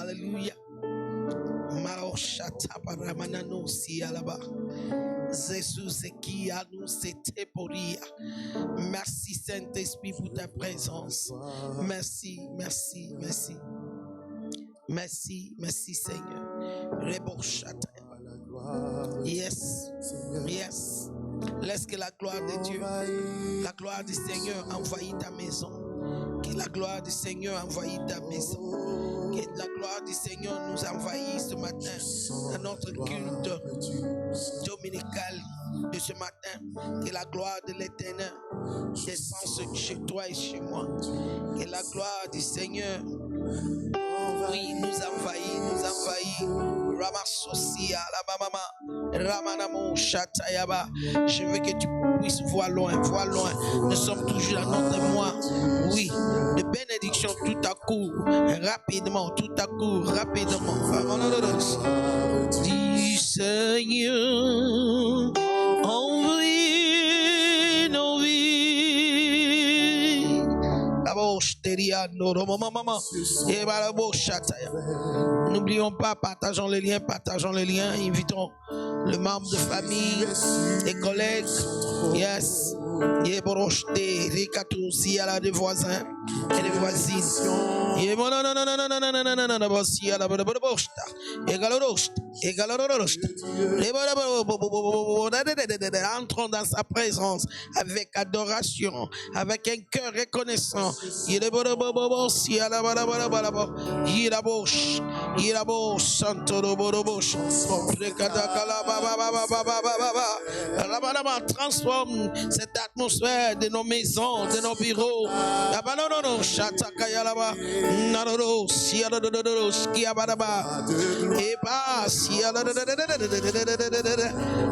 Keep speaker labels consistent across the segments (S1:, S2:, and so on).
S1: Alléluia. Maroshata paramanano si alaba. Jesus qui a nous c'était pour dire. Merci Saint-Esprit pour ta présence. Merci, merci, merci. Merci, merci Seigneur. Reboshata. Yes, yes. Laisse que la gloire de Dieu, la gloire du Seigneur envahisse ta maison. Que la gloire du Seigneur envahisse ta maison. Que la gloire du Seigneur nous envahisse ce matin dans notre culte dominical de ce matin. Que la gloire de l'Éternel descende chez toi et chez moi. Que la gloire du Seigneur, oui, nous envahit. Ramasosia, la mama, Ramanamo, Chatayaba. Je veux que tu puisses voir loin. Nous sommes toujours dans notre mois. Oui, de bénédiction tout à coup, rapidement. Dis Seigneur, envahis nos vies. N'oublions pas, partageons les liens, invitons le membre de famille, les collègues, yes, des voisins et des voisines. Entrons dans sa présence avec adoration, avec un cœur reconnaissant. Transforme cette atmosphère de nos maisons, de nos bureaux.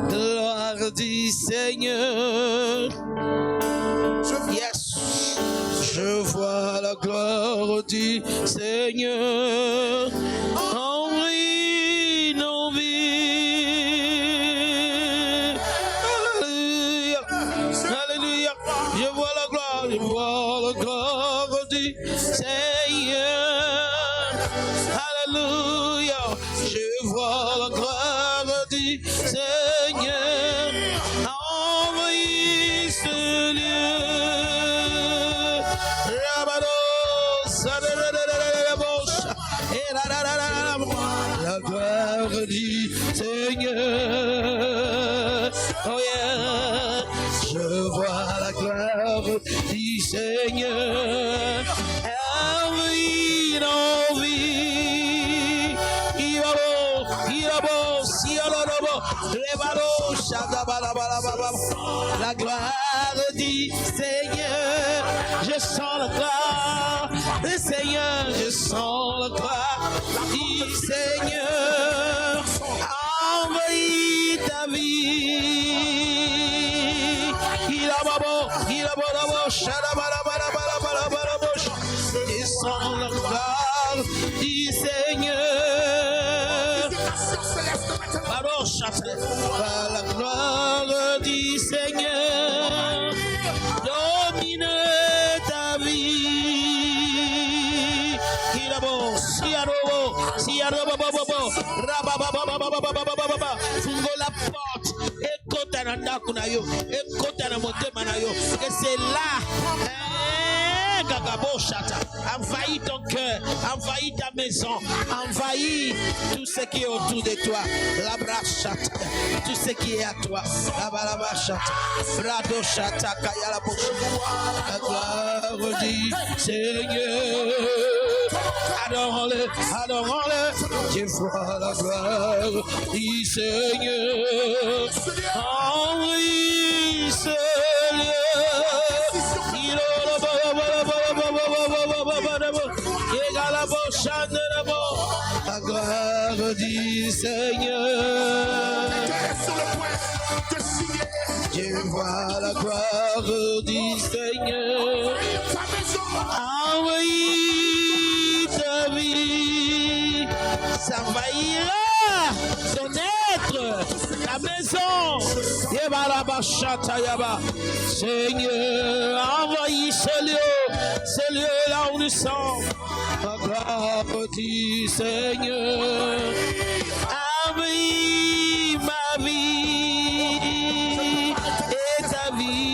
S1: Gloire du Seigneur. Yes, je vois la gloire du Seigneur. Envahis nos vies. Alléluia, alléluia. Je vois la gloire du Seigneur. Alléluia, je vois la gloire du Seigneur. Envahis ce lieu. La gloire du Seigneur. Oh yeah, je vois la gloire du Seigneur. Envahis nos vies. La gloire du Seigneur. Je sens la gloire du Seigneur. Je sens la gloire du Seigneur. Envahis ta vie. Je sens la gloire du Seigneur. La gloire du Seigneur domine ta vie. Fungo la porte. Écoute na ndaku na yo. Écoute na motema na yo. Et c'est là. Envahis ton cœur, envahis ta maison, envahis tout ce qui est autour de toi. La brachata, tout ce qui est à toi. La balabachata, brado chata, kaya la bouche. La gloire du Seigneur. Adorons-le, adorons-le. Je vois la gloire du Seigneur. Envahis ce lieu. La gloire du Seigneur. Je vois la gloire du Seigneur. Envahis ta vie. S'envahira ton être, ta maison. Seigneur, envahis ce lieu. ce lieu-là où nous sommes. La gloire du Seigneur. Envahis ma vie et ta vie.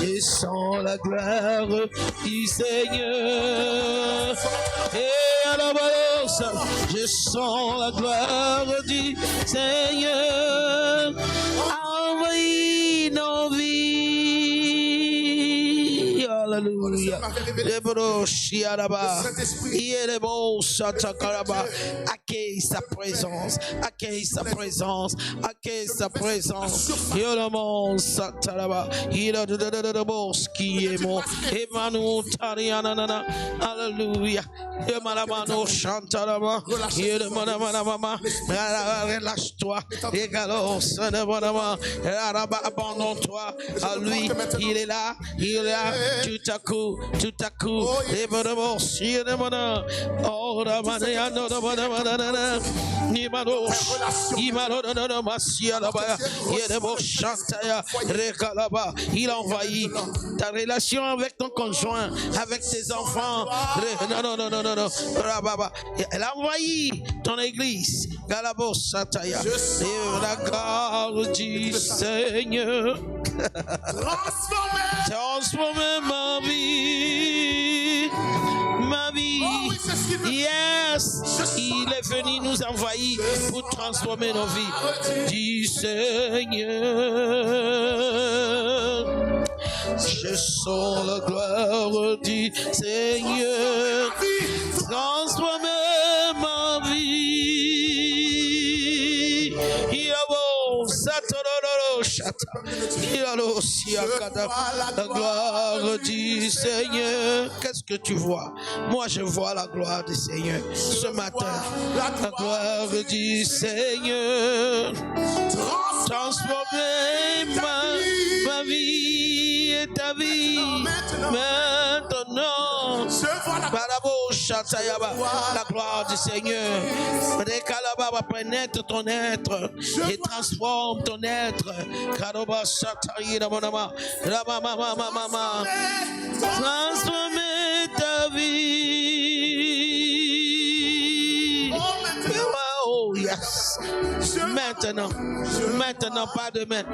S1: Je sens la gloire du Seigneur. Et à la balance, je sens la gloire du Seigneur. Envahis nos vies. Alléluia. Accueille sa présence. Accueille sa présence. Accueille sa présence. Alléluia. Relâche-toi. Abandonne-toi à lui. Il est là. Il est là. Tout à coup. Il envahit ta relation avec ton conjoint, avec tes enfants. Non. Elle a envahi ton église. La gloire du Seigneur. Transformer ma vie. Yes, il est venu nous envahir pour transformer nos vies. Du Seigneur. Je sens la gloire du Seigneur. Transformer ma vie. La gloire du Seigneur. Qu'est-ce que tu vois? Moi, je vois la gloire du Seigneur ce matin. La gloire du Seigneur. Transformer ma vie et ta vie. Maintenant, la gloire du Seigneur va pénétrer ton être et transforme ton être. Transformer ta vie. Oh yes. Maintenant, pas demain.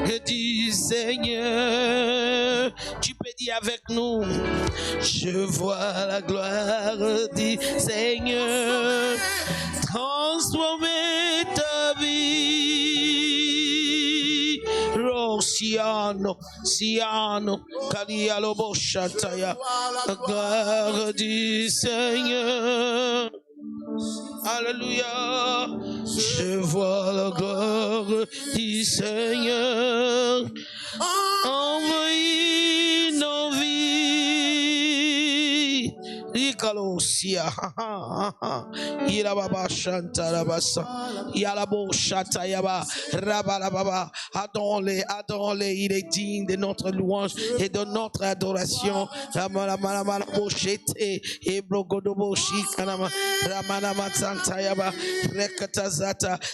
S1: Que du Seigneur. Tu peux dire avec nous. Je vois la gloire du Seigneur. Transformer ta vie. Siano, Kalialo Boshataya. La gloire du Seigneur. Alléluia. Je vois la gloire du Seigneur. Envahis nos vies. Ikalosia. Irababa Shantarabasa. Yalabo Shatayaba. Rabalababa. Adorons-les. Il est digne de notre louange et de notre adoration.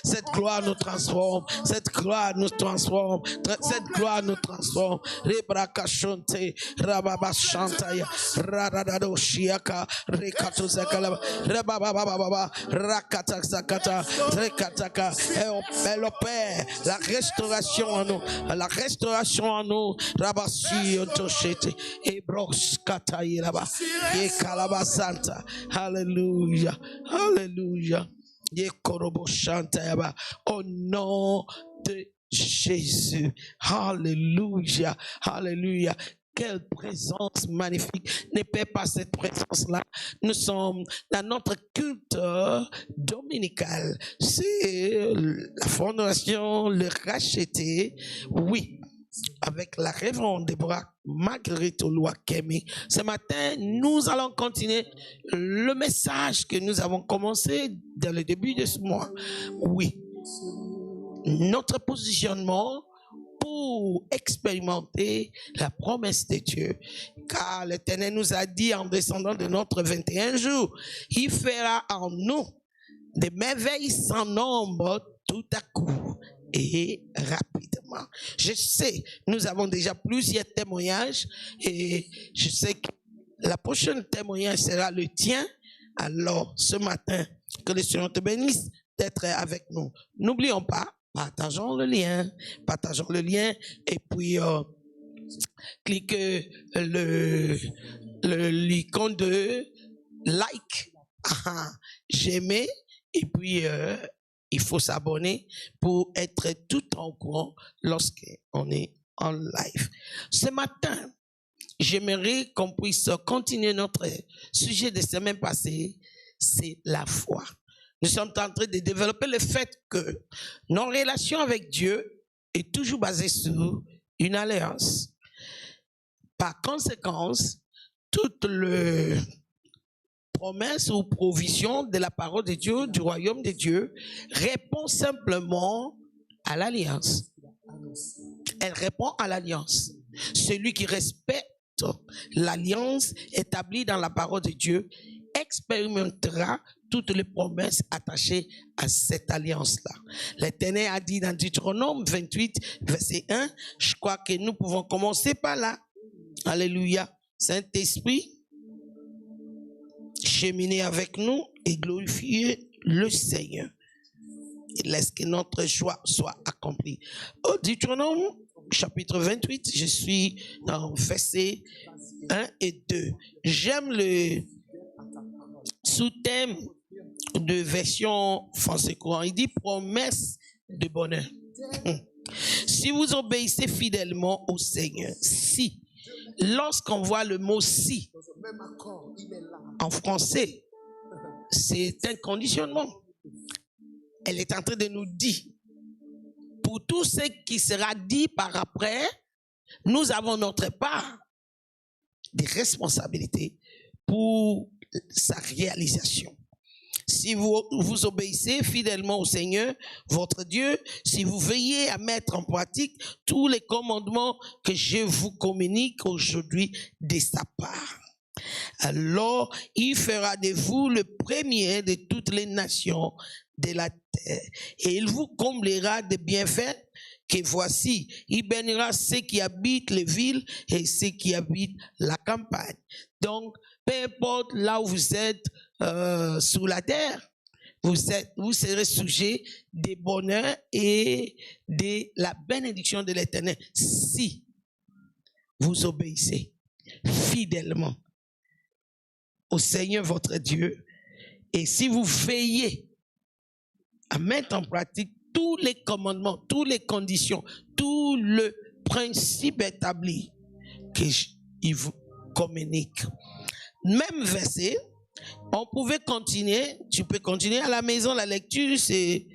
S1: Cette gloire nous transforme. Cette gloire nous transforme. Cette gloire nous transforme. Rebrakashonte. Rababa Shantaya. Radadado Shiaka. Rekato Zakala. Rababa. Rakata Zakata. Rekataka. Elle opère la restauration en nous. La restauration en nous. Rabasi Ontoshete. Ebros Kataï là-bas. Et Kalabasanta. Alléluia. Alléluia. Au nom de Jésus. Alléluia. Alléluia. Quelle présence magnifique. Ne perds pas cette présence-là. Nous sommes dans notre culte dominical. C'est la fondation, le racheté. Oui. Avec la révérende Déborah Marguerite Oluwakemi. Ce matin, nous allons continuer le message que nous avons commencé dans le début de ce mois. Oui, notre positionnement pour expérimenter la promesse de Dieu. Car l'Éternel nous a dit en descendant de notre 21 jours, il fera en nous des merveilles sans nombre tout à coup. et rapidement. Je sais, nous avons déjà plusieurs témoignages et je sais que la prochaine témoignage sera le tien. Alors, ce matin, que le Seigneur te bénisse d'être avec nous. N'oublions pas, partageons le lien et puis cliquez l'icône de like, j'aimais et puis il faut s'abonner pour être tout en courant lorsqu'on est en live. Ce matin, j'aimerais qu'on puisse continuer notre sujet de semaine passée, c'est la foi. Nous sommes en train de développer le fait que nos relations avec Dieu est toujours basée sur une alliance. Par conséquent, toute le promesse ou provision de la parole de Dieu, du royaume de Dieu, répond simplement à l'alliance. Elle répond à l'alliance. Celui qui respecte l'alliance établie dans la parole de Dieu expérimentera toutes les promesses attachées à cette alliance-là. L'Éternel a dit dans Deutéronome 28, verset 1, je crois que nous pouvons commencer par là. Alléluia. Saint-Esprit, cheminez avec nous et glorifiez le Seigneur. Et laisse que notre joie soit accomplie. Au Deutéronome, chapitre 28, je suis dans verset 1 et 2. J'aime le sous-thème de version français courant. Il dit promesse de bonheur. Si vous obéissez fidèlement au Seigneur, si, lorsqu'on voit le mot si en français, c'est un conditionnement. Elle est en train de nous dire, pour tout ce qui sera dit par après, nous avons notre part de responsabilité pour sa réalisation. Si vous obéissez fidèlement au Seigneur, votre Dieu, si vous veillez à mettre en pratique tous les commandements que je vous communique aujourd'hui de sa part, alors il fera de vous le premier de toutes les nations de la terre et il vous comblera de bienfaits que voici, il bénira ceux qui habitent les villes et ceux qui habitent la campagne. Donc, peu importe là où vous êtes sur la terre, vous serez sujet des bonheurs et de la bénédiction de l'Éternel si vous obéissez fidèlement au Seigneur votre Dieu et si vous veillez à mettre en pratique tous les commandements, toutes les conditions, tout le principe établi qu'il vous communique. Même verset, on pouvait continuer, tu peux continuer à la maison, la lecture, c'est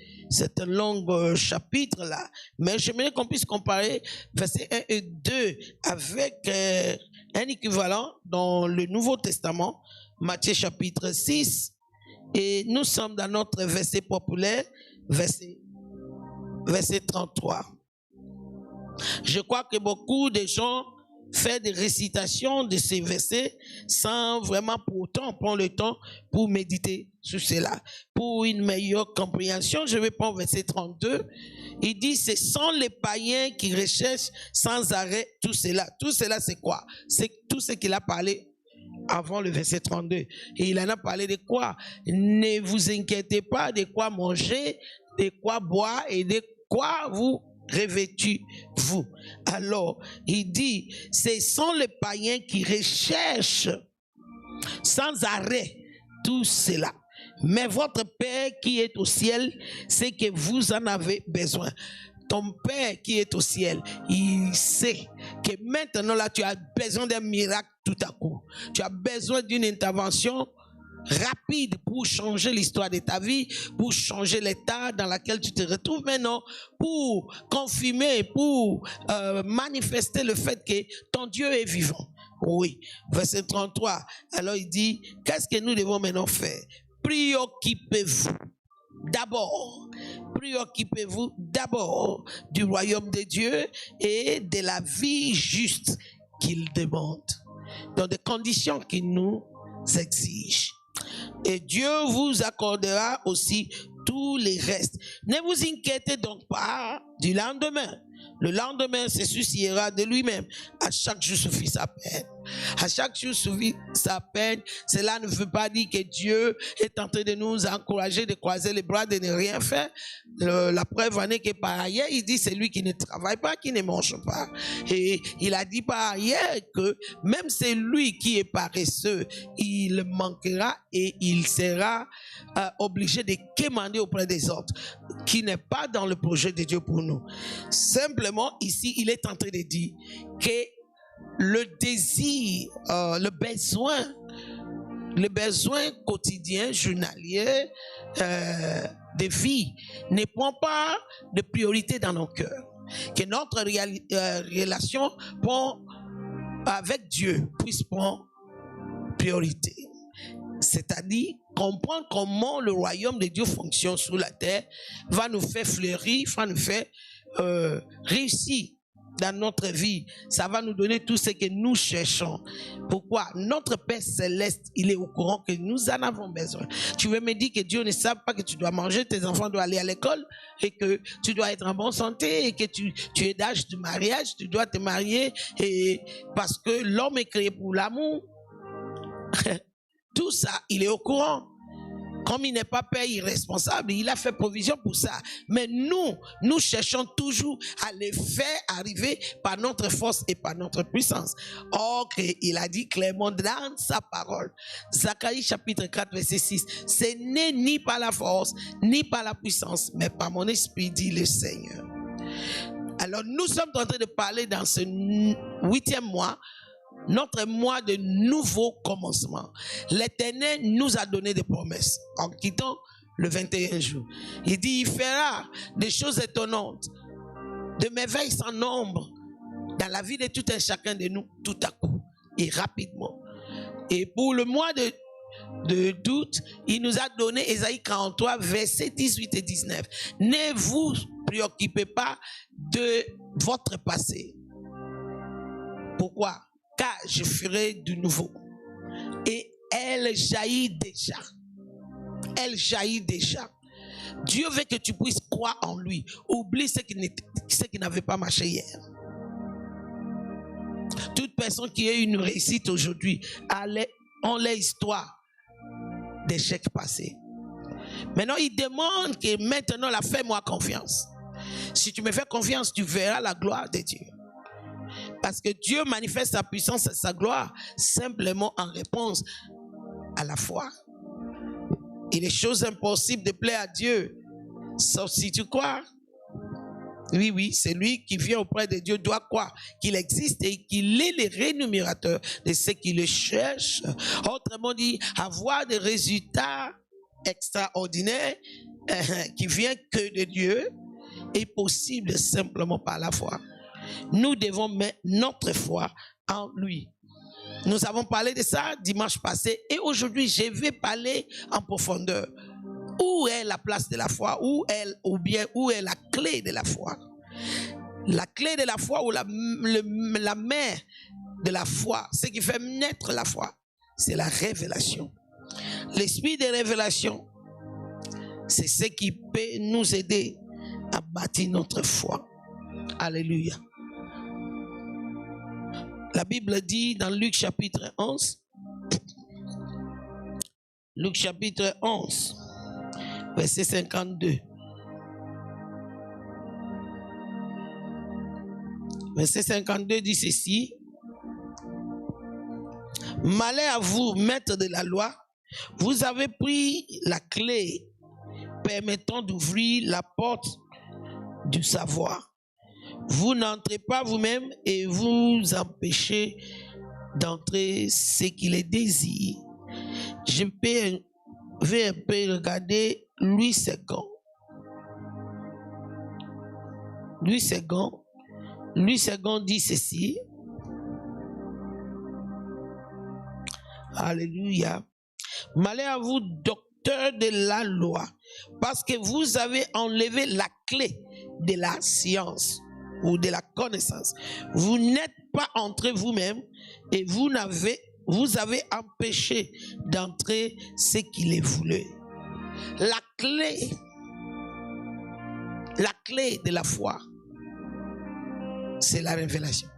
S1: un long chapitre là, mais j'aimerais qu'on puisse comparer verset 1 et 2 avec un équivalent dans le Nouveau Testament, Matthieu chapitre 6, et nous sommes dans notre verset populaire, verset 33. Je crois que beaucoup de gens font des récitations de ces versets sans vraiment pour autant prendre le temps pour méditer sur cela. Pour une meilleure compréhension, je vais prendre verset 32. Il dit, ce sont les païens qui recherchent sans arrêt tout cela. Tout cela, c'est quoi? C'est tout ce qu'il a parlé avant le verset 32. Et il en a parlé de quoi? Ne vous inquiétez pas de quoi manger, de quoi boire et de quoi vous revêtez-vous. Alors, il dit, ce sont les païens qui recherchent sans arrêt tout cela. Mais votre Père qui est au ciel, c'est que vous en avez besoin. Ton Père qui est au ciel, il sait que maintenant là, tu as besoin d'un miracle tout à coup. Tu as besoin d'une intervention rapide pour changer l'histoire de ta vie, pour changer l'état dans lequel tu te retrouves maintenant, pour confirmer, pour manifester le fait que ton Dieu est vivant. Oui, verset 33. Alors il dit, qu'est-ce que nous devons maintenant faire? Préoccupez-vous d'abord du royaume de Dieu et de la vie juste qu'il demande, dans des conditions qu'il nous exige. Et Dieu vous accordera aussi tous les restes. Ne vous inquiétez donc pas du lendemain. Le lendemain se souciera de lui-même. À chaque jour suffit sa peine. À chaque jour suffit sa peine. Cela ne veut pas dire que Dieu est en train de nous encourager de croiser les bras, de ne rien faire. La preuve en est que par ailleurs, il dit c'est lui qui ne travaille pas, qui ne mange pas. Et il a dit par ailleurs que même c'est lui qui est paresseux, il manquera et il sera obligé de quémander auprès des autres, qui n'est pas dans le projet de Dieu pour nous. Simplement, ici, il est en train de dire que le désir, le besoin quotidien, journalier de vie ne prend pas de priorité dans nos cœurs. Que notre relation avec Dieu puisse prendre priorité. C'est-à-dire comprendre comment le royaume de Dieu fonctionne sur la terre va nous faire fleurir, va nous faire réussir dans notre vie. Ça va nous donner tout ce que nous cherchons. Pourquoi? Notre Père Céleste, il est au courant que nous en avons besoin. Tu veux me dire que Dieu ne sait pas que tu dois manger, tes enfants doivent aller à l'école et que tu dois être en bonne santé et que tu es d'âge de mariage, tu dois te marier et parce que l'homme est créé pour l'amour. Tout ça, il est au courant. Comme il n'est pas père irresponsable, il a fait provision pour ça. Mais nous cherchons toujours à les faire arriver par notre force et par notre puissance. Or, il a dit clairement dans sa parole, Zacharie chapitre 4, verset 6, ce n'est ni par la force, ni par la puissance, mais par mon esprit, dit le Seigneur. Alors, nous sommes en train de parler dans ce 8e mois, notre mois de nouveau commencement. L'Éternel nous a donné des promesses en quittant le 21 jours. Il dit, il fera des choses étonnantes, de merveilles sans nombre dans la vie de tout un chacun de nous, tout à coup et rapidement. Et pour le mois d'août, il nous a donné Ésaïe 43, versets 18 et 19. Ne vous préoccupez pas de votre passé. Pourquoi? Car je ferai du nouveau. Et elle jaillit déjà. Elle jaillit déjà. Dieu veut que tu puisses croire en lui. Oublie ce qui n'avait pas marché hier. Toute personne qui a eu une réussite aujourd'hui ont l'histoire d'échecs passés. Maintenant, il demande que maintenant, fais-moi confiance. Si tu me fais confiance, tu verras la gloire de Dieu. Parce que Dieu manifeste sa puissance et sa gloire simplement en réponse à la foi. Il est chose impossible de plaire à Dieu, sauf si tu crois. Oui, c'est lui qui vient auprès de Dieu doit croire qu'il existe et qu'il est le rémunérateur de ceux qui le cherchent. Autrement dit, avoir des résultats extraordinaires qui viennent que de Dieu est possible simplement par la foi. Nous devons mettre notre foi en lui. Nous avons parlé de ça dimanche passé et aujourd'hui je vais parler en profondeur. Où est la place de la foi? Où est la clé de la foi? La clé de la foi ou la mère de la foi, ce qui fait naître la foi, c'est la révélation. L'esprit de révélation, c'est ce qui peut nous aider à bâtir notre foi. Alléluia. La Bible dit dans Luc chapitre 11, Luc chapitre 11, verset 52. Verset 52 dit ceci. Malheur à vous, maîtres de la loi, vous avez pris la clé permettant d'ouvrir la porte du savoir. Vous n'entrez pas vous-même et vous empêchez d'entrer ce qui les désire. Je vais un peu regarder Louis II. Louis II dit ceci. Alléluia. Malheur à vous, docteurs de la loi, parce que vous avez enlevé la clé de la science ou de la connaissance. Vous n'êtes pas entrés vous-même et vous avez empêché d'entrer ce qu'il voulait. La clé La clé de la foi, c'est la révélation.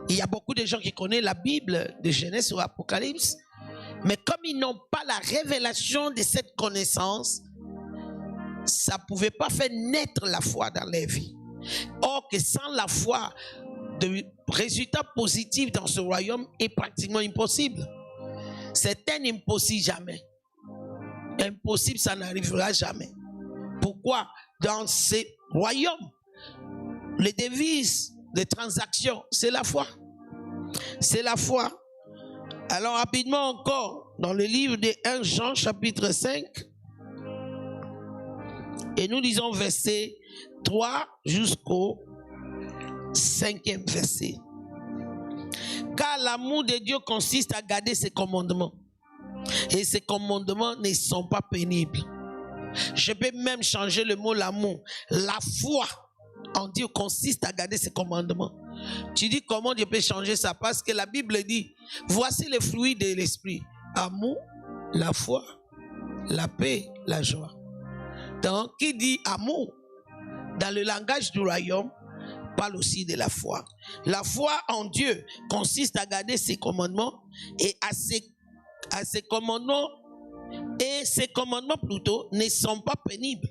S1: Il y a beaucoup de gens qui connaissent la Bible de Genèse ou Apocalypse, mais comme ils n'ont pas la révélation de cette connaissance, ça ne pouvait pas faire naître la foi dans leur vie. Or que sans la foi, de résultats positifs dans ce royaume est pratiquement impossible. C'est un impossible jamais. Impossible, ça n'arrivera jamais. Pourquoi? Dans ce royaume, les devises de transactions, c'est la foi. C'est la foi. Alors rapidement encore, dans le livre de 1 Jean chapitre 5, et nous lisons verset 3 jusqu'au 5e verset. Car l'amour de Dieu consiste à garder ses commandements. Et ces commandements ne sont pas pénibles. Je peux même changer le mot l'amour. La foi en Dieu consiste à garder ses commandements. Tu dis comment Dieu peut changer ça? Parce que la Bible dit, voici les fruits de l'esprit. Amour, la foi, la paix, la joie. Donc, qui dit amour, dans le langage du royaume, parle aussi de la foi. La foi en Dieu consiste à garder ses commandements et à ses commandements, et ces commandements plutôt ne sont pas pénibles.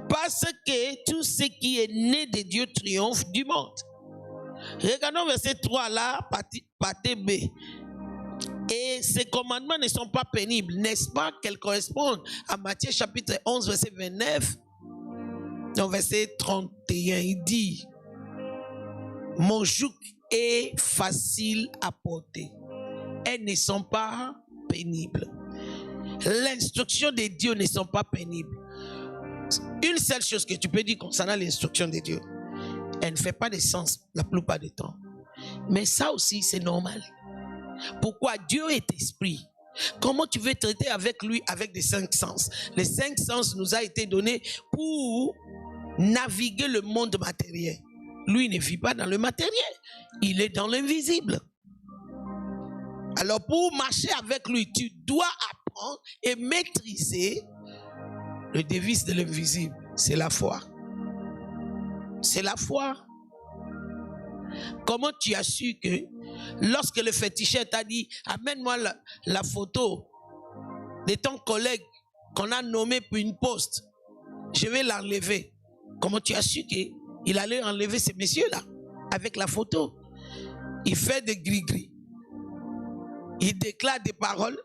S1: Parce que tout ce qui est né de Dieu triomphe du monde. Regardons verset 3 là, partie B. Et ces commandements ne sont pas pénibles, n'est-ce pas qu'elles correspondent à Matthieu chapitre 11, verset 29, dans verset 31, il dit, mon joug est facile à porter. Elles ne sont pas pénibles. L'instruction de Dieu ne sont pas pénibles. Une seule chose que tu peux dire concernant l'instruction de Dieu, elle ne fait pas de sens la plupart du temps. Mais ça aussi, c'est normal. Pourquoi? Dieu est esprit. Comment tu veux traiter avec lui avec des 5 sens? Les 5 sens nous a été donnés pour naviguer le monde matériel. Lui ne vit pas dans le matériel. Il est dans l'invisible. Alors pour marcher avec lui, tu dois apprendre et maîtriser le devise de l'invisible. C'est la foi. C'est la foi. Comment tu as su que lorsque le féticheur t'a dit amène-moi la photo de ton collègue qu'on a nommé pour une poste, je vais l'enlever. Comment tu as su qu'il allait enlever ces messieurs-là avec la photo? Il fait des gris-gris. Il déclare des paroles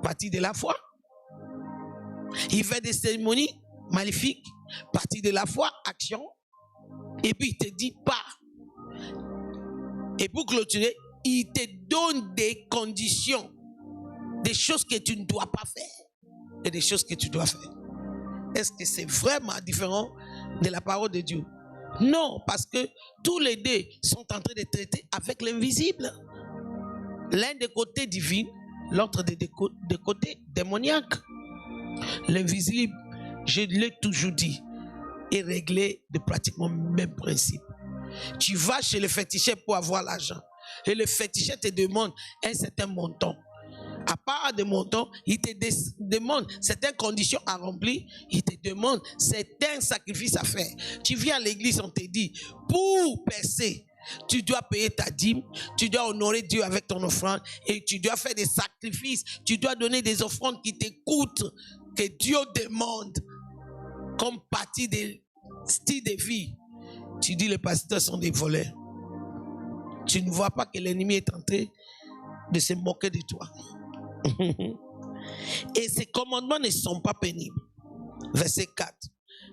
S1: partie de la foi. Il fait des cérémonies magnifiques partie de la foi, action. Et puis il te dit pas. Et pour clôturer, il te donne des conditions, des choses que tu ne dois pas faire et des choses que tu dois faire. Est-ce que c'est vraiment différent de la parole de Dieu? Non, parce que tous les deux sont en train de traiter avec l'invisible. L'un des côtés divins, l'autre des côtés démoniaques. L'invisible, je l'ai toujours dit, est réglé de pratiquement le même principe. Tu vas chez le féticheur pour avoir l'argent. Et le féticheur te demande un certain montant. À part de montant, il te demande certaines conditions à remplir. Il te demande certains sacrifices à faire. Tu viens à l'église, on te dit, pour percer, tu dois payer ta dîme, tu dois honorer Dieu avec ton offrande et tu dois faire des sacrifices. Tu dois donner des offrandes qui te coûtent, que Dieu demande comme partie de style de vie. Tu dis les pasteurs sont des voleurs. Tu ne vois pas que l'ennemi est en train de se moquer de toi. Et ces commandements ne sont pas pénibles. Verset 4.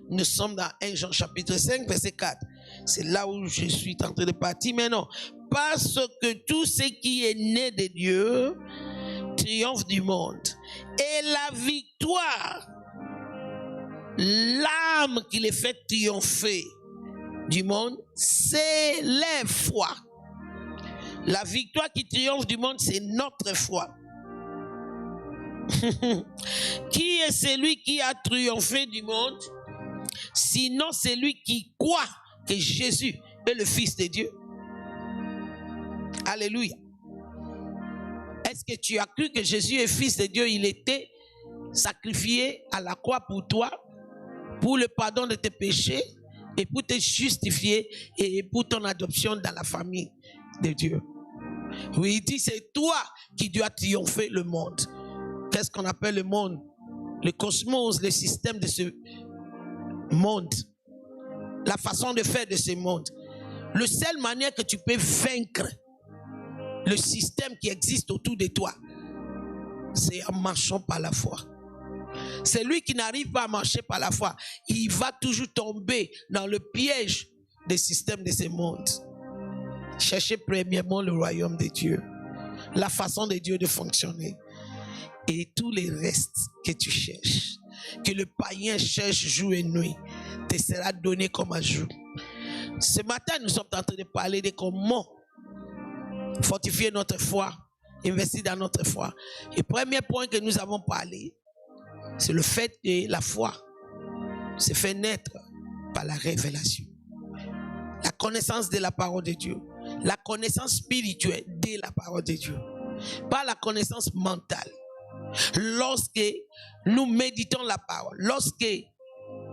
S1: Nous sommes dans 1 Jean chapitre 5, verset 4. C'est là où je suis en train de partir maintenant. Parce que tout ce qui est né de Dieu triomphe du monde. Et la victoire, l'âme qui les fait triompher du monde, c'est la foi. La victoire qui triomphe du monde, c'est notre foi. Qui est celui qui a triomphé du monde? Sinon, c'est lui qui croit que Jésus est le Fils de Dieu. Alléluia. Est-ce que tu as cru que Jésus est Fils de Dieu? Il était sacrifié à la croix pour toi. pour le pardon de tes péchés et pour te justifier et pour ton adoption dans la famille de Dieu. Oui, il dit, c'est toi qui dois triompher le monde. Qu'est-ce qu'on appelle le monde? Le cosmos, le système de ce monde. La façon de faire de ce monde. La seule manière que tu peux vaincre le système qui existe autour de toi, c'est en marchant par la foi. Celui qui n'arrive pas à marcher par la foi, il va toujours tomber dans le piège des systèmes de ce monde. Cherchez premièrement le royaume de Dieu, la façon de Dieu de fonctionner. Et tous les restes que tu cherches, que le païen cherche jour et nuit, te sera donné comme ajout. Ce matin, nous sommes en train de parler de comment fortifier notre foi, investir dans notre foi. Et le premier point que nous avons parlé, c'est le fait que la foi se fait naître par la révélation. La connaissance de la parole de Dieu. La connaissance spirituelle de la parole de Dieu. Pas la connaissance mentale. Lorsque nous méditons la parole, lorsque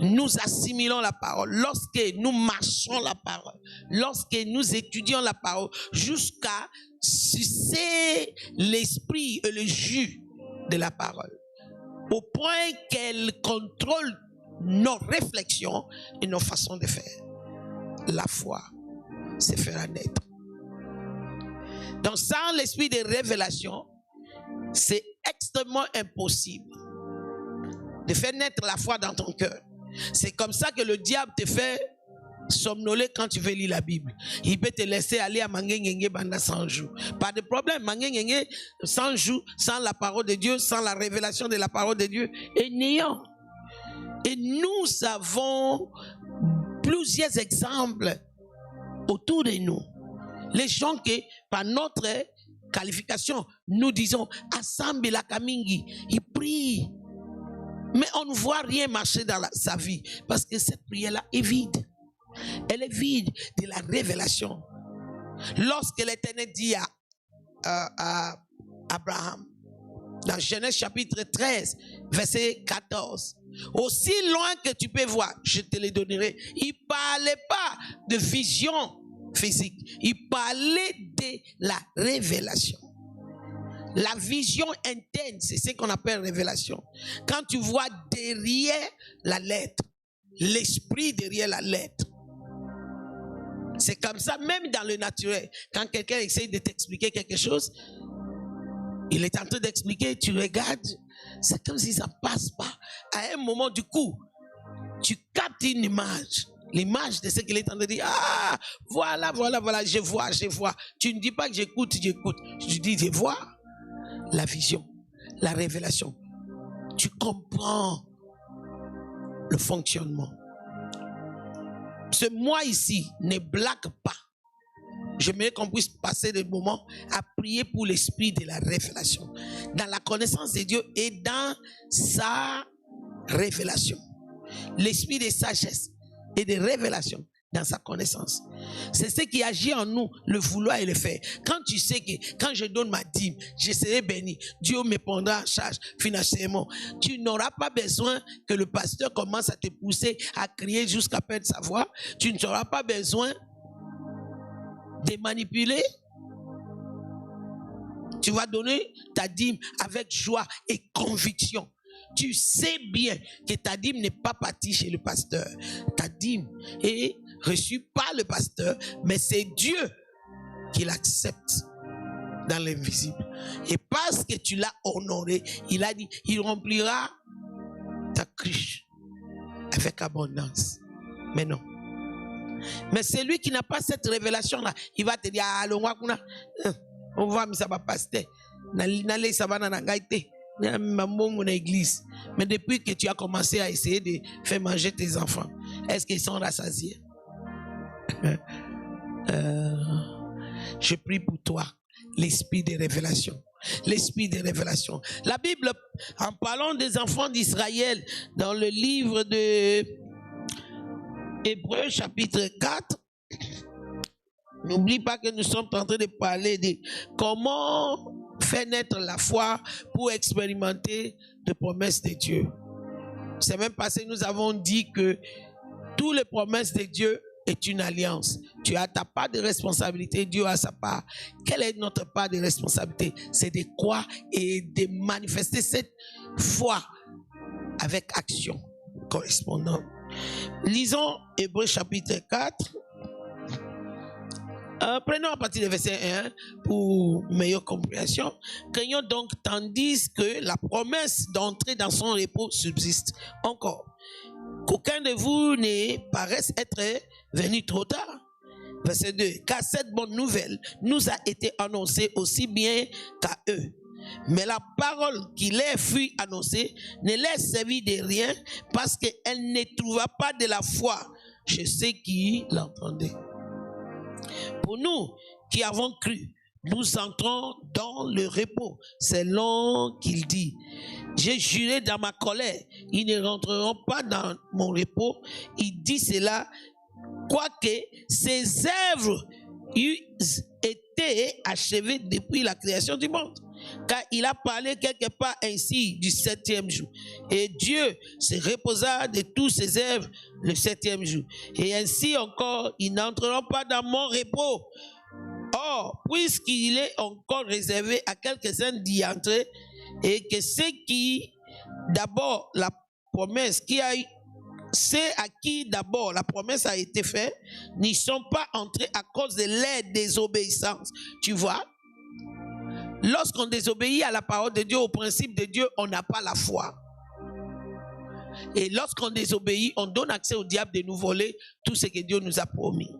S1: nous assimilons la parole, lorsque nous marchons la parole, lorsque nous étudions la parole, jusqu'à sucer l'esprit et le jus de la parole, au point qu'elle contrôle nos réflexions et nos façons de faire. La foi se fera naître. Donc sans l'esprit de révélation, c'est extrêmement impossible de faire naître la foi dans ton cœur. C'est comme ça que le diable te fait somnoler quand tu veux lire la Bible. Il peut te laisser aller à Mangengenge pendant 100 jours. Pas de problème. Mangengenge, 100 jours, sans la parole de Dieu, sans la révélation de la parole de Dieu, est néant. Et nous avons plusieurs exemples autour de nous. Les gens qui, par notre qualification, nous disons Assemble la Kamingi, il prie. Mais on ne voit rien marcher dans sa vie parce que cette prière-là est vide. Elle est vide de la révélation. Lorsque l'Éternel dit à Abraham, dans Genèse chapitre 13, verset 14, aussi loin que tu peux voir, je te le donnerai. Il ne parlait pas de vision physique, il parlait de la révélation. La vision interne, c'est ce qu'on appelle révélation. Quand tu vois derrière la lettre, l'esprit derrière la lettre. C'est comme ça, même dans le naturel. Quand quelqu'un essaie de t'expliquer quelque chose, il est en train d'expliquer, tu regardes, c'est comme si ça ne passe pas. À un moment, du coup, tu captes une image. L'image de ce qu'il est en train de dire. Ah, voilà, je vois. Tu ne dis pas que j'écoute. Tu dis, je vois. La vision, la révélation. Tu comprends le fonctionnement. Ce moi ici ne blague pas. J'aimerais qu'on puisse passer des moments à prier pour l'esprit de la révélation. Dans la connaissance de Dieu et dans sa révélation. L'esprit de sagesse et de révélation dans sa connaissance. C'est ce qui agit en nous, le vouloir et le faire. Quand tu sais que quand je donne ma dîme, je serai béni, Dieu me prendra en charge financièrement. Tu n'auras pas besoin que le pasteur commence à te pousser à crier jusqu'à perdre sa voix. Tu n'auras pas besoin de manipuler. Tu vas donner ta dîme avec joie et conviction. Tu sais bien que ta dîme n'est pas partie chez le pasteur. Ta dîme est reçue par le pasteur, mais c'est Dieu qui l'accepte dans l'invisible. Et parce que tu l'as honoré, il a dit, il remplira ta cruche avec abondance. Mais non. Mais celui qui n'a pas cette révélation-là, il va te dire, ah, on va me savoir pasteur. Église. Mais depuis que tu as commencé à essayer de faire manger tes enfants, est-ce qu'ils sont rassasiés? Je prie pour toi, l'esprit de révélation. L'esprit de révélation. La Bible, en parlant des enfants d'Israël, dans le livre de Hébreux chapitre 4, n'oublie pas que nous sommes en train de parler de comment faire naître la foi pour expérimenter les promesses de Dieu. C'est même passé, nous avons dit que toutes les promesses de Dieu est une alliance. Tu as ta part de responsabilité, Dieu a sa part. Quelle est notre part de responsabilité? C'est de croire et de manifester cette foi avec action correspondante. Lisons Hébreux chapitre 4. Prenons à partir du verset 1 pour meilleure compréhension. Craignons donc tandis que la promesse d'entrer dans son repos subsiste encore. Qu'aucun de vous ne paraisse être venu trop tard. Verset 2. Car cette bonne nouvelle nous a été annoncée aussi bien qu'à eux. Mais la parole qui leur fut annoncée ne leur servit de rien parce qu'elle ne trouva pas de la foi chez ceux qui l'entendaient. Pour nous qui avons cru, nous entrons dans le repos, selon qu'il dit. J'ai juré dans ma colère, ils ne rentreront pas dans mon repos. Il dit cela, quoique ses œuvres eussent été achevées depuis la création du monde. Car il a parlé quelque part ainsi du 7e jour. Et Dieu se reposa de tous ses œuvres le 7e jour. Et ainsi encore, ils n'entreront pas dans mon repos. Or, puisqu'il est encore réservé à quelques-uns d'y entrer, et que ceux qui, d'abord, la promesse, ceux à qui d'abord la promesse a été faite, n'y sont pas entrés à cause de leur désobéissance. Tu vois? Lorsqu'on désobéit à la parole de Dieu, au principe de Dieu, on n'a pas la foi. Et lorsqu'on désobéit, on donne accès au diable de nous voler tout ce que Dieu nous a promis.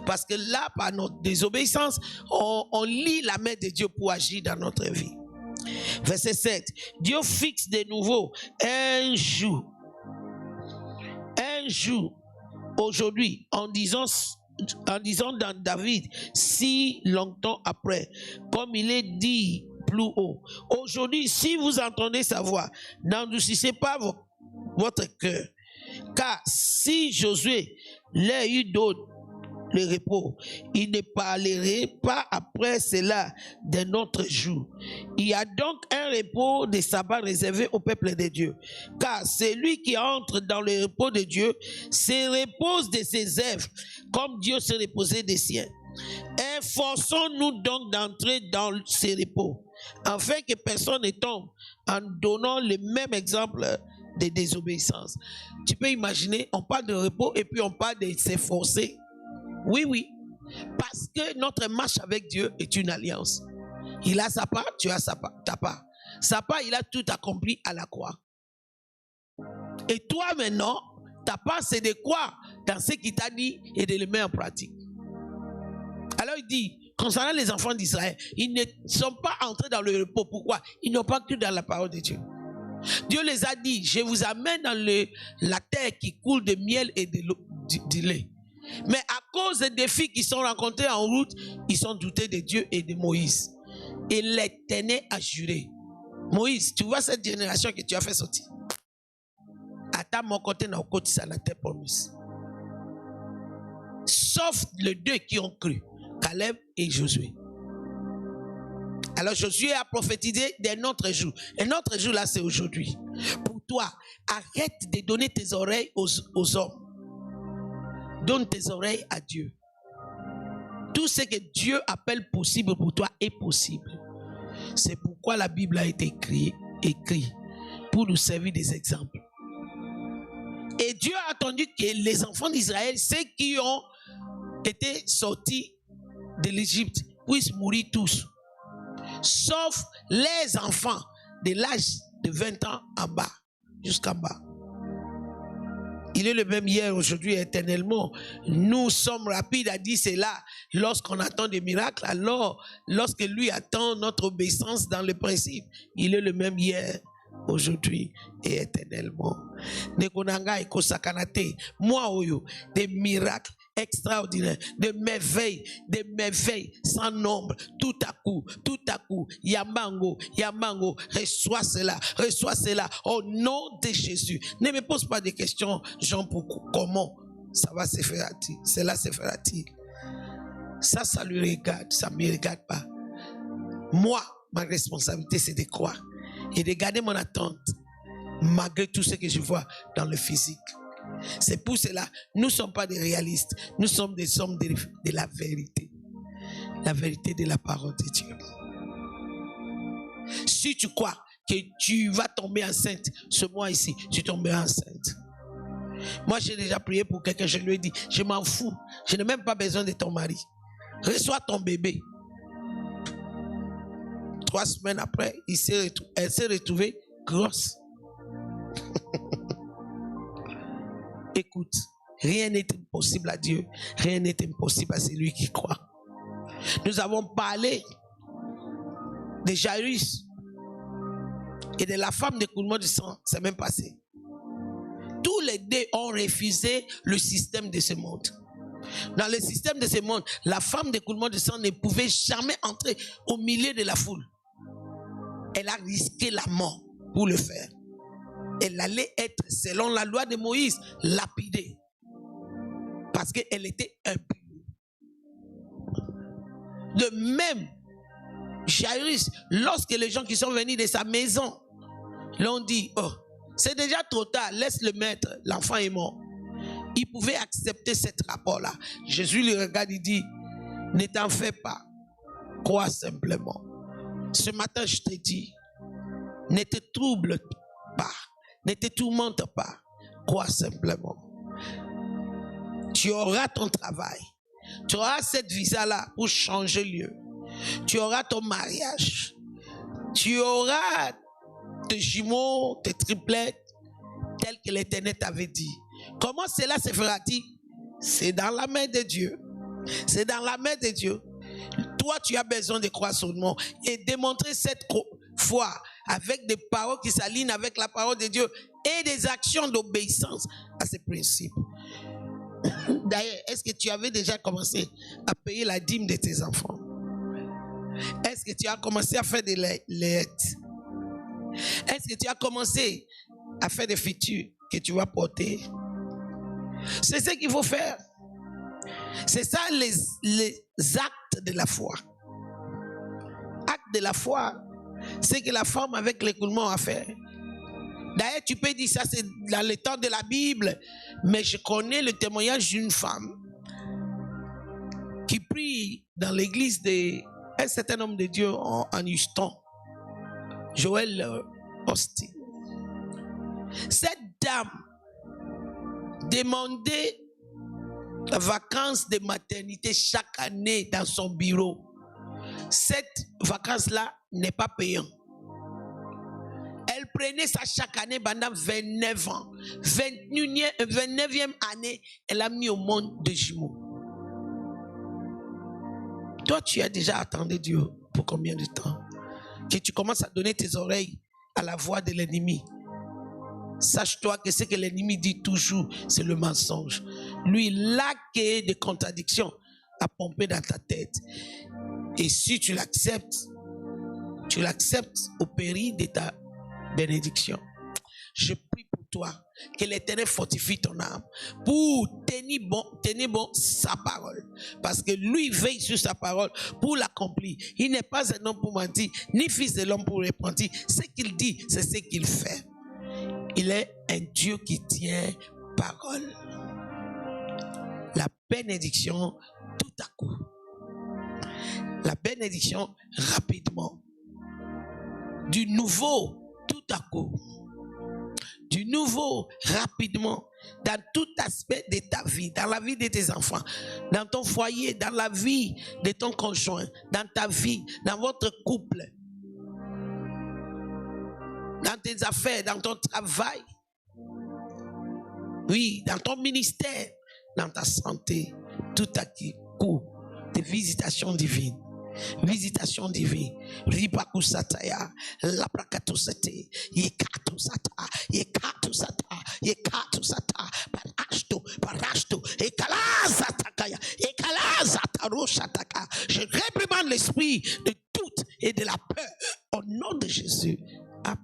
S1: Parce que là, par notre désobéissance, on lie la main de Dieu pour agir dans notre vie. Verset 7. Dieu fixe de nouveau un jour, aujourd'hui, en disant dans David, si longtemps après, comme il est dit plus haut. Aujourd'hui, si vous entendez sa voix, n'endurcissez pas votre cœur. Car si Josué leur eût donné le repos, il ne parlerait pas après cela d'un autre jour. Il y a donc un repos de sabbat réservé au peuple de Dieu. Car celui qui entre dans le repos de Dieu se repose de ses œuvres, comme Dieu se reposait des siens. Efforçons-nous donc d'entrer dans ce repos, afin que personne ne tombe en donnant le même exemple de désobéissance. Tu peux imaginer, on parle de repos et puis on parle de s'efforcer. Oui, parce que notre marche avec Dieu est une alliance. Il a sa part, tu as ta part. Sa part, il a tout accompli à la croix. Et toi maintenant, ta part, c'est de croire dans ce qu'il t'a dit et de le mettre en pratique. Alors il dit, concernant les enfants d'Israël, ils ne sont pas entrés dans le repos. Pourquoi? Ils n'ont pas cru dans la parole de Dieu. Dieu les a dit, je vous amène dans la terre qui coule de miel et de lait. Mais à cause des défis qui sont rencontrés en route, ils sont doutés de Dieu et de Moïse. Et les tenaient à jurer. Moïse, tu vois cette génération que tu as fait sortir. À mon côté, dans le côté, ça n'a été promise. Sauf les deux qui ont cru, Caleb et Josué. Alors Josué a prophétisé d'un autre jour. Un autre jour là, c'est aujourd'hui. Pour toi, arrête de donner tes oreilles aux hommes. Donne tes oreilles à Dieu. Tout ce que Dieu appelle possible pour toi est possible. C'est pourquoi la Bible a été écrite pour nous servir des exemples. Et Dieu a attendu que les enfants d'Israël, ceux qui ont été sortis de l'Égypte, puissent mourir tous. Sauf les enfants de l'âge de 20 ans en bas, jusqu'en bas. Il est le même hier, aujourd'hui, éternellement. Nous sommes rapides à dire cela lorsqu'on attend des miracles. Alors, lorsque lui attend notre obéissance dans le principe, il est le même hier, aujourd'hui et éternellement. Nekonanga eko sakanate, moi oyo, des miracles extraordinaires, des merveilles sans nombre, tout à coup, Yamango, reçois cela, au nom de Jésus. Ne me pose pas de questions, Jean, pour comment ça va se faire-t-il, cela se fera-t-il. Ça lui regarde, ça ne me regarde pas. Moi, ma responsabilité, c'est de croire et de garder mon attente malgré tout ce que je vois dans le physique. C'est pour cela, nous ne sommes pas des réalistes, nous sommes des hommes de la vérité de la parole de Dieu. Si tu crois que tu vas tomber enceinte ce mois ici, tu tomberas enceinte. Moi, j'ai déjà prié pour quelqu'un, je lui ai dit, je m'en fous, je n'ai même pas besoin de ton mari. Reçois ton bébé. 3 semaines après, elle s'est retrouvée grosse. Écoute, rien n'est impossible à Dieu, rien n'est impossible à celui qui croit. Nous avons parlé de Jairus et de la femme d'écoulement du sang, c'est même passé. Tous les deux ont refusé le système de ce monde. Dans le système de ce monde, la femme d'écoulement du sang ne pouvait jamais entrer au milieu de la foule. Elle a risqué la mort pour le faire. Elle allait être, selon la loi de Moïse, lapidée. Parce qu'elle était impure. De même, Jairus, lorsque les gens qui sont venus de sa maison l'ont dit, oh, c'est déjà trop tard, laisse le mettre, l'enfant est mort. Il pouvait accepter ce rapport-là. Jésus le regarde, il dit, ne t'en fais pas, crois simplement. Ce matin, je te dis, ne te trouble pas, ne te tourmente pas, crois simplement. Tu auras ton travail. Tu auras cette visa-là pour changer lieu. Tu auras ton mariage. Tu auras tes jumeaux, tes triplettes, tels que l'Éternel t'avait dit. Comment cela se fera-t-il? C'est dans la main de Dieu. C'est dans la main de Dieu. Toi, tu as besoin de croire seulement et démontrer cette foi avec des paroles qui s'alignent avec la parole de Dieu et des actions d'obéissance à ces principes. D'ailleurs, est-ce que tu avais déjà commencé à payer la dîme de tes enfants? Est-ce que tu as commencé à faire des lettres? Est-ce que tu as commencé à faire des futurs que tu vas porter? C'est ce qu'il faut faire. C'est ça les actes de la foi. Acte de la foi, c'est que la femme avec l'écoulement a fait. D'ailleurs, tu peux dire ça, c'est dans le temps de la Bible, mais je connais le témoignage d'une femme qui prie dans l'église d'un certain homme de Dieu en Houston, Joël Austin. Cette dame demandait vacances de maternité chaque année dans son bureau. Cette vacance-là n'est pas payante. Elle prenait ça chaque année pendant 29 ans. 29e année, elle a mis au monde 2 jumeaux. Toi, tu as déjà attendu Dieu pour combien de temps? Que tu commences à donner tes oreilles à la voix de l'ennemi. Sache-toi que ce que l'ennemi dit toujours, c'est le mensonge. Lui, il a que des contradictions à pomper dans ta tête. Et si tu l'acceptes au péril de ta bénédiction. Je prie pour toi que l'Éternel fortifie ton âme pour tenir bon sa parole. Parce que lui veille sur sa parole pour l'accomplir. Il n'est pas un homme pour mentir, ni fils de l'homme pour repentir. Ce qu'il dit, c'est ce qu'il fait. Il est un Dieu qui tient parole. La bénédiction tout à coup. La bénédiction rapidement. Du nouveau tout à coup. Du nouveau rapidement. Dans tout aspect de ta vie, dans la vie de tes enfants, dans ton foyer, dans la vie de ton conjoint, dans ta vie, dans votre couple, dans tes affaires, dans ton travail, oui, dans ton ministère, dans ta santé, tout à coup, des visitations divines. Visitation divine. Ribaku sataya, labrakato sate, yekatu sata, yekatu sata, yekatu sata, parashto, ekalaza takaya, ekalaza tarosha taka. Je réprimande l'esprit de doute et de la peur au nom de Jésus. Amen.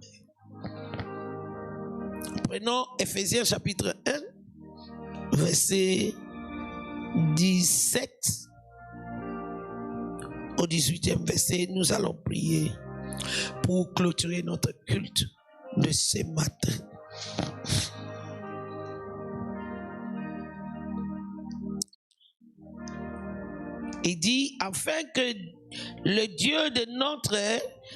S1: Prenons Ephésiens chapitre 1, verset 17. Au 18e verset, nous allons prier pour clôturer notre culte. de ce matin. Il dit, afin que le Dieu de notre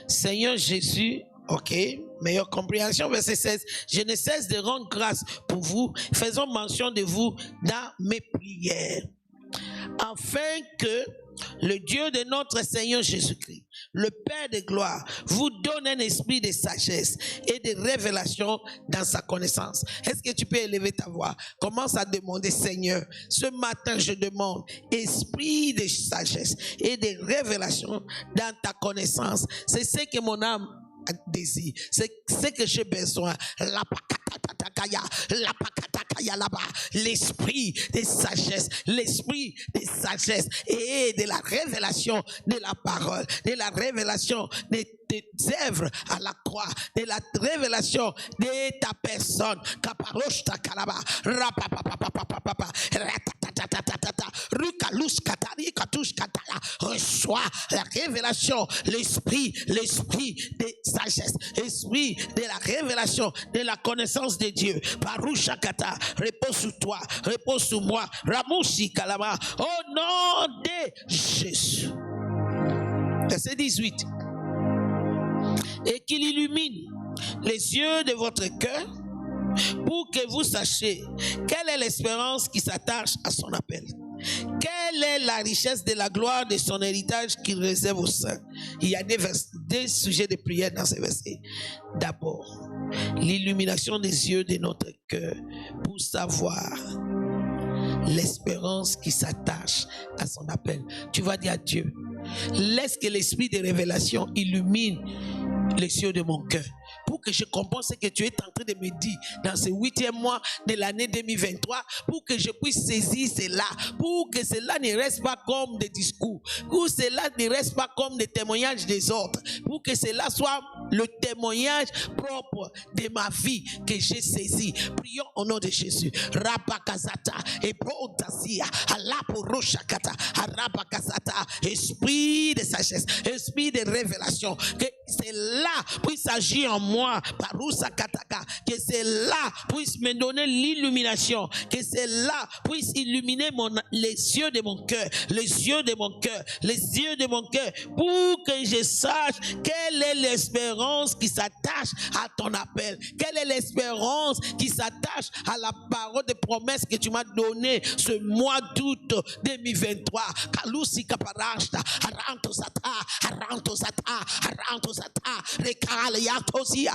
S1: Seigneur Jésus, ok, meilleure compréhension, verset 16, je ne cesse de rendre grâce pour vous, faisons mention de vous dans mes prières, afin que le Dieu de notre Seigneur Jésus-Christ, le Père de gloire, vous donne un esprit de sagesse et de révélation dans sa connaissance. Est-ce que tu peux élever ta voix? Commence à demander, Seigneur, ce matin je demande esprit de sagesse et de révélation dans ta connaissance. C'est ce que mon âme désire, c'est ce que j'ai besoin. L'esprit de sagesse, l'esprit de sagesse et de la révélation de la parole, de la révélation des œuvres à la croix, de la révélation de ta personne. Reçois la révélation, l'esprit de sagesse, l'esprit de la révélation, de la connaissance de Dieu. Parouchakata, repose sur toi, repose sur moi. Ramousi Kalama, au nom de Jésus. Verset 18. Et qu'il illumine les yeux de votre cœur pour que vous sachiez quelle est l'espérance qui s'attache à son appel. Quelle est la richesse de la gloire de son héritage qu'il réserve aux saints? Il y a deux sujets de prière dans ces versets. D'abord, l'illumination des yeux de notre cœur pour savoir l'espérance qui s'attache à son appel. Tu vas dire à Dieu, laisse que l'esprit de révélation illumine les yeux de mon cœur, pour que je comprenne ce que tu es en train de me dire dans ce 8e mois de l'année 2023, pour que je puisse saisir cela, pour que cela ne reste pas comme des discours, pour que cela ne reste pas comme des témoignages des autres, pour que cela soit le témoignage propre de ma vie que j'ai saisi. Prions au nom de Jésus. Rabakazata et Brodasia, Alaporoshakata, Arabakazata, esprit de sagesse, esprit de révélation, que cela puisse agir en moi, Parusakataka, que cela puisse me donner l'illumination, que cela puisse illuminer les yeux de mon cœur, les yeux de mon cœur, les yeux de mon cœur, pour que je sache quelle est l'espérance qui s'attache à ton appel, quelle est l'espérance qui s'attache à la parole de promesse que tu m'as donnée ce mois d'août 2023. Kalusi kaparashta, arantosata, recaliatozia,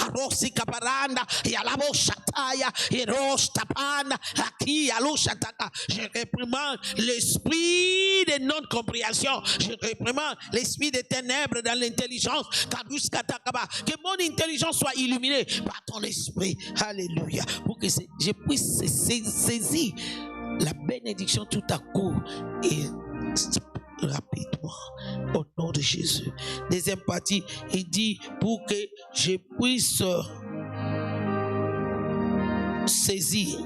S1: arosi kaparanda, yalabo shataya, irostapanda, aki alushataka. Je réprimande l'esprit de non-compréhension, je réprimande l'esprit des ténèbres dans l'intelligence, que mon intelligence soit illuminée par ton esprit. Alléluia. Pour que je puisse saisir la bénédiction tout à coup et rapidement au nom de Jésus. Deuxième partie, il dit pour que je puisse saisir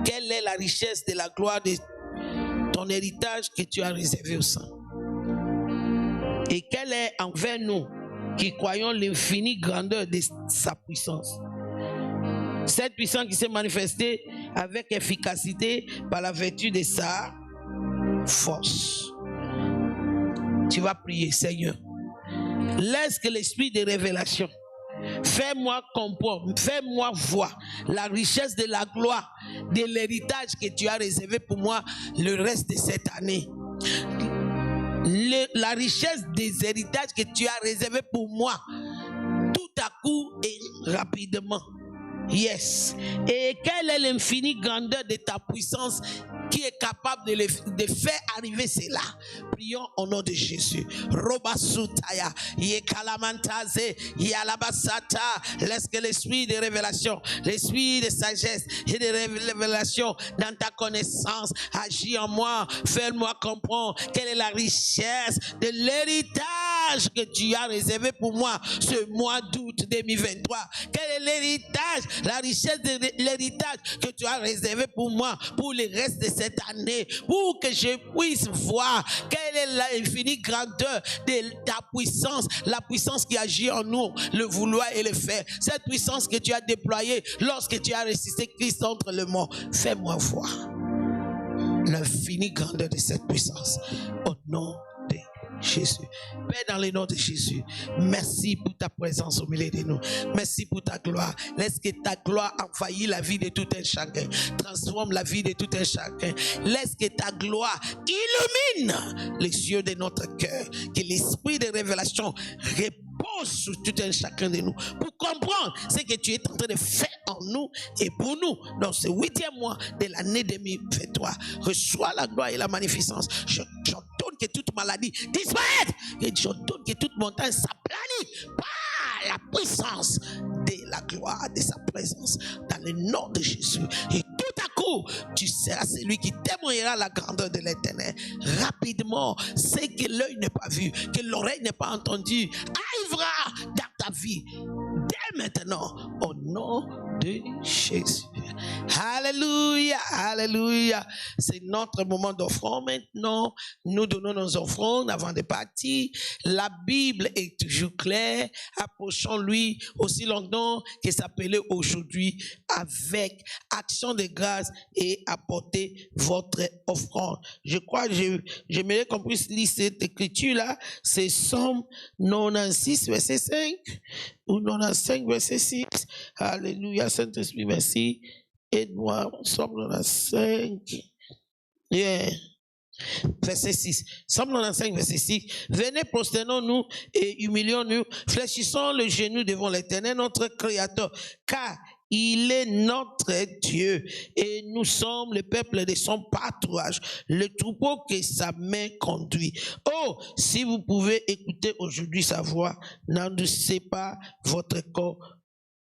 S1: quelle est la richesse de la gloire de ton héritage que tu as réservé au sang, et quelle est envers nous qui croyons l'infinie grandeur de sa puissance. Cette puissance qui s'est manifestée avec efficacité par la vertu de sa force. Tu vas prier, Seigneur. Laisse que l'esprit de révélation, fais-moi comprendre, fais-moi voir la richesse de la gloire, de l'héritage que tu as réservé pour moi le reste de cette année. La richesse des héritages que tu as réservé pour moi, tout à coup et rapidement. Yes. Et quelle est l'infinie grandeur de ta puissance qui est capable de faire arriver cela? Prions au nom de Jésus. Robasutaya, Yekalamantaze, Yalabasata. Laisse que l'esprit de révélation, l'esprit de sagesse et de révélation dans ta connaissance agit en moi. Fais-moi comprendre quelle est la richesse de l'héritage l'héritage que tu as réservé pour moi ce mois d'août 2023? Quel est l'héritage, la richesse de l'héritage que tu as réservé pour moi pour le reste de cette année, pour que je puisse voir quelle est l'infinie grandeur de ta puissance, la puissance qui agit en nous, le vouloir et le faire, cette puissance que tu as déployée lorsque tu as ressuscité Christ entre le mort. Fais-moi voir l'infinie grandeur de cette puissance au nom de Jésus. Père, dans le nom de Jésus, merci pour ta présence au milieu de nous. Merci pour ta gloire. Laisse que ta gloire envahisse la vie de tout un chacun. Transforme la vie de tout un chacun. Laisse que ta gloire illumine les yeux de notre cœur. Que l'esprit de révélation repose sur tout un chacun de nous pour comprendre ce que tu es en train de faire en nous et pour nous dans ce 8e mois de l'année 2023. Reçois la gloire et la magnificence. J'ordonne que toute maladie disparaisse. Et j'ordonne que toute montagne s'aplanisse par la puissance de la gloire de sa présence dans le nom de Jésus. Et tout à coup, tu seras celui qui témoignera la grandeur de l'Éternel. Rapidement, ce que l'œil n'a pas vu, que l'oreille n'a pas entendu, arrivera dans ta vie dès maintenant au nom de Jésus. Alléluia, alléluia. C'est notre moment d'offrande maintenant. Nous donnons nos offrandes avant de partir. La Bible est toujours claire. Approchons-lui aussi longtemps que s'appelait aujourd'hui avec action de grâce et apportez votre offrande. Je crois que j'aimerais qu'on puisse lire cette écriture-là. C'est Somme 96, verset 5 ou 95, verset 6. Alléluia, Saint-Esprit, merci. Aide-moi, Somme 95. Yeah. Verset 6. Somme 95, verset 6. Venez, prosternons-nous et humilions-nous, fléchissons le genou devant l'Éternel, notre Créateur, car il est notre Dieu et nous sommes le peuple de son pâturage, le troupeau que sa main conduit. Oh, si vous pouvez écouter aujourd'hui sa voix, n'endurcissez pas votre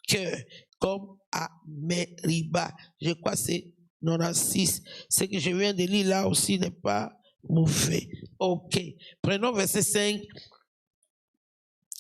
S1: cœur comme à Meriba. Je crois que c'est 96. Ce que je viens de lire là aussi n'est pas mauvais. Ok. Prenons verset 5.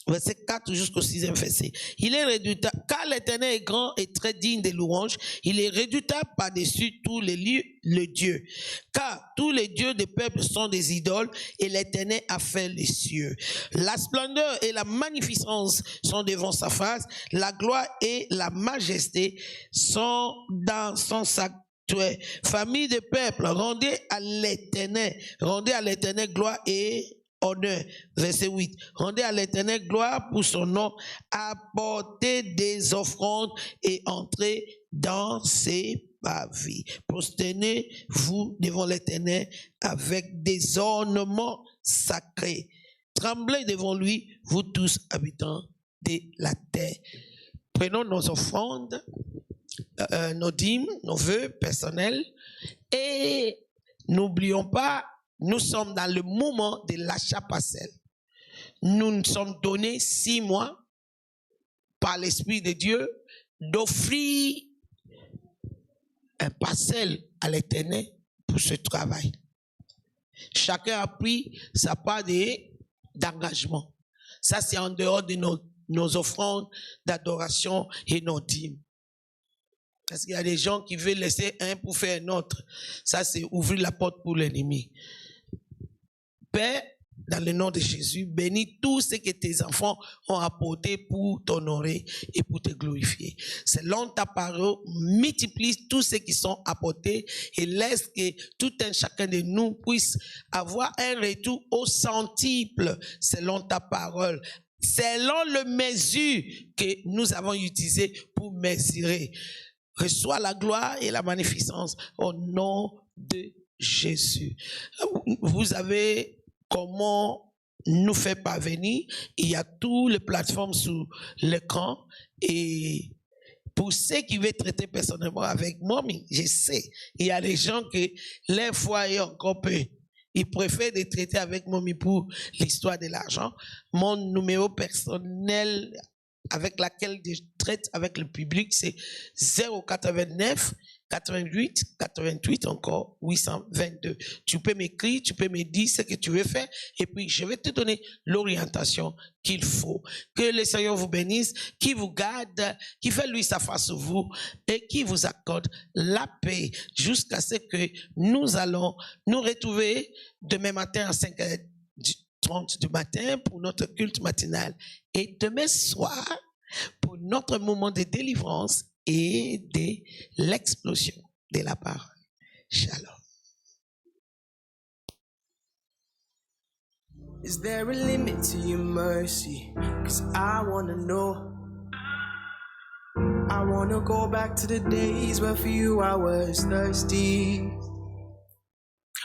S1: Verset 4 jusqu'au 6e verset. Il est redoutable, car l'Éternel est grand et très digne de louange. Il est redoutable par-dessus tous les lieux, le Dieu. Car tous les dieux des peuples sont des idoles et l'Éternel a fait les cieux. La splendeur et la magnificence sont devant sa face. La gloire et la majesté sont dans son sanctuaire. Famille de peuples, rendez à l'Éternel gloire et honneur. Verset 8. Rendez à l'Éternel gloire pour son nom, apportez des offrandes et entrez dans ses parvis. Prosternez-vous devant l'Éternel avec des ornements sacrés. Tremblez devant lui, vous tous habitants de la terre. Prenons nos offrandes, nos dîmes, nos vœux personnels et n'oublions pas, nous sommes dans le moment de l'achat partiel. Nous nous sommes donnés 6 mois par l'Esprit de Dieu d'offrir un parcelle à l'Éternel pour ce travail. Chacun a pris sa part d'engagement. Ça, c'est en dehors de nos offrandes d'adoration et nos dîmes. Parce qu'il y a des gens qui veulent laisser un pour faire un autre. Ça, c'est ouvrir la porte pour l'ennemi. Père, dans le nom de Jésus, bénis tout ce que tes enfants ont apporté pour t'honorer et pour te glorifier. Selon ta parole, multiplie tout ce qui sont apportés et laisse que tout un chacun de nous puisse avoir un retour au centuple selon ta parole, selon le mesure que nous avons utilisé pour mesurer. Reçois la gloire et la magnificence au nom de Jésus. Vous avez comment nous faire parvenir. Il y a toutes les plateformes sur l'écran. Et pour ceux qui veulent traiter personnellement avec moi, je sais, il y a des gens qui, leur foi est encore peu. Ils préfèrent de traiter avec moi pour l'histoire de l'argent. Mon numéro personnel avec laquelle je traite avec le public, c'est 089 88, 88 encore, 822. Tu peux m'écrire, tu peux me dire ce que tu veux faire, et puis je vais te donner l'orientation qu'il faut. Que le Seigneur vous bénisse, qui vous garde, qui fait lui sa face sur vous, et qui vous accorde la paix, jusqu'à ce que nous allons nous retrouver demain matin à 5h30 du matin pour notre culte matinal, et demain soir pour notre moment de délivrance et de l'explosion de la parole. Shalom.
S2: Is there a limit to your mercy? 'Cause I wanna know. I wanna go back to the days where for you I was thirsty.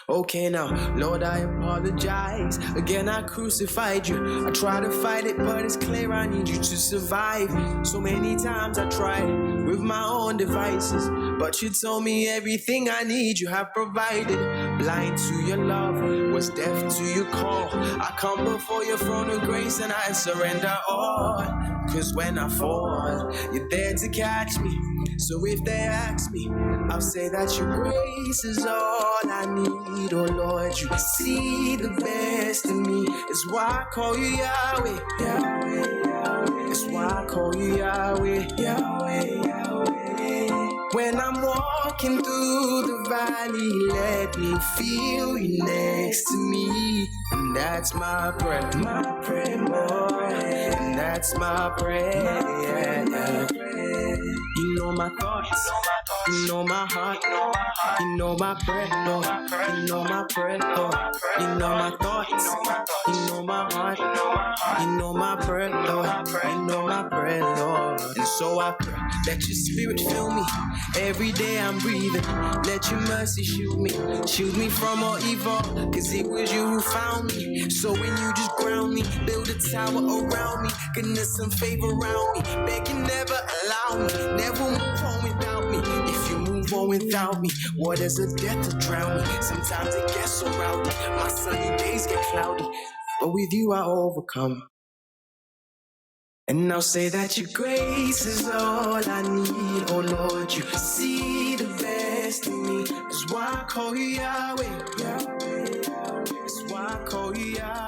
S2: Okay now, Lord, I apologize. Again, I crucified you. I try to fight it, but it's clear I need you to survive. So many times I tried with my own devices, but you told me everything I need you have provided. Blind to your love, was deaf to your call. I come before your throne of grace and I surrender all. 'Cause when I fall, you're there to catch me. So if they ask me, I'll say that your grace is all I need. Oh Lord, you see the best in me. It's why I call you Yahweh, Yahweh, Yahweh. It's why I call you Yahweh, Yahweh, Yahweh. When I'm walking through the valley, let me feel you next to me. And that's my prayer, Lord. And that's my prayer. You know my thoughts, you know my heart, you know my prayer, Lord. You know my prayer, Lord. You know my thoughts, you know my heart, you know my prayer, Lord. You know my prayer, Lord. And so I pray, let your spirit fill me. Every day I'm breathing, let your mercy shield me from all evil. 'Cause it was you who found me. So when you just ground me, build a tower around me, goodness and favor around me. Beg you never allow me, never move on without me. If you move on without me, what is a death to drown me? Sometimes it gets so rowdy, my sunny days get cloudy, but with you I overcome. And I'll say that your grace is all I need. Oh Lord, you see the best in me. That's why I call you Yahweh, Yahweh, Yahweh. That's why I call you Yahweh.